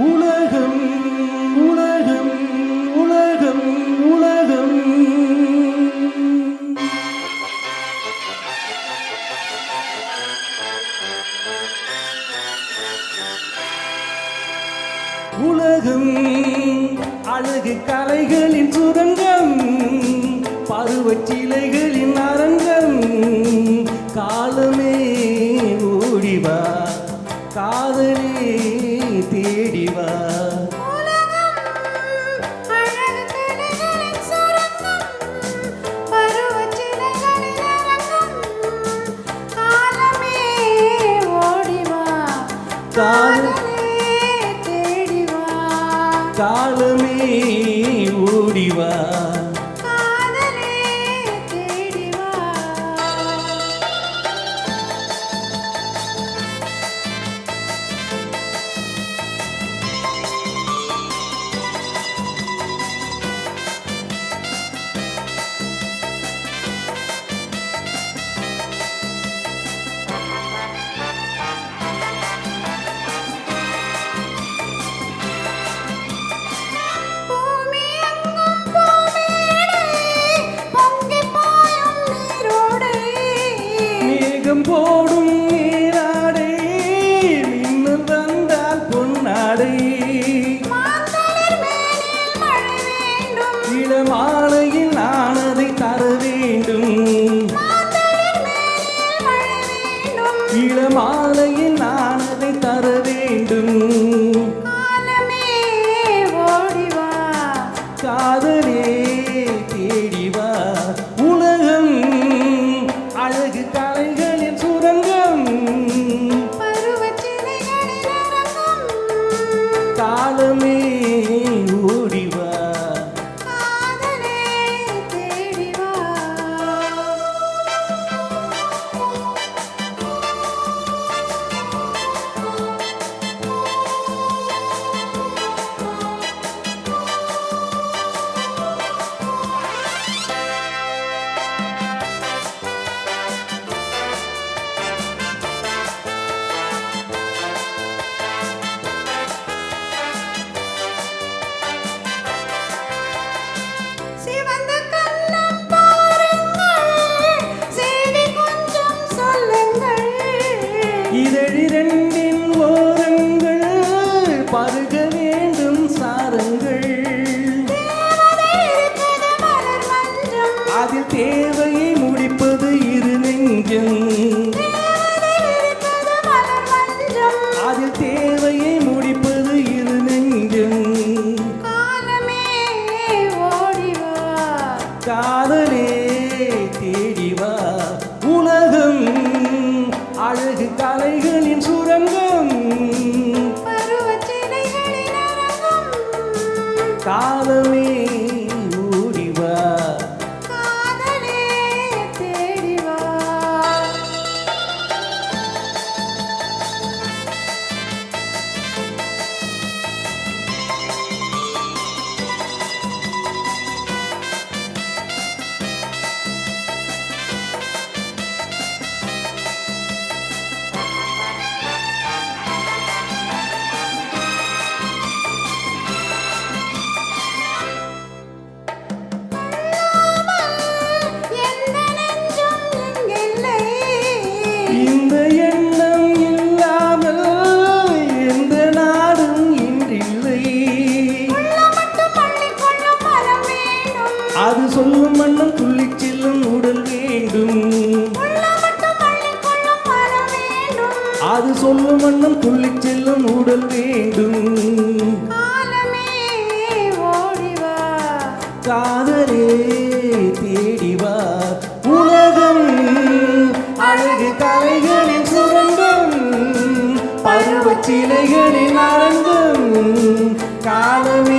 உலகம் உலகம் உலகம் உலகம் உலகம் அழகு கலைகளின் சுரங்கம், பருவச்சிலைகளின் அரங்கம். காலமே ஓடிவா, காதலே தேடிவா. காலமே ஓடிவா. போடும் நீராடை, மின்னல் வந்தால் பொன்னாடை. இளமாலையில் நான் அதை தர வேண்டும், இளமாலையில் நான் அதை தர வேண்டும். காதலே தேடிவா. உலகம் அழகு கலைகளின் சுரங்கம், காலமே ஓடிவா. இதழிரண்டின் ஓரங்கள் பருக வேண்டும் சாரங்கள், அதில் தேவையை முடிப்பது இரு நெஞ்சம், அதில் தேவையை முடிப்பது இரு நெஞ்சம். காதலே தேடிவா. உலகம் அழகு கலைகளின் சுரங்கம், காலமே ஓடிவா. இந்த எண்ணம் இல்லாமல் எந்த நாடும் இன்றில்லை. அது சொல்லும் மன்னம் துள்ளிச் செல்லும் உடல் வேண்டும், அது சொல்லும் மன்னம் துள்ளிச் செல்லும் உடல் வேண்டும். காதலே தேடிவா. உலகம் அழகு கலைகளின் சுரங்கம், பருவச்சிலைகளின் அரங்கம். காலமே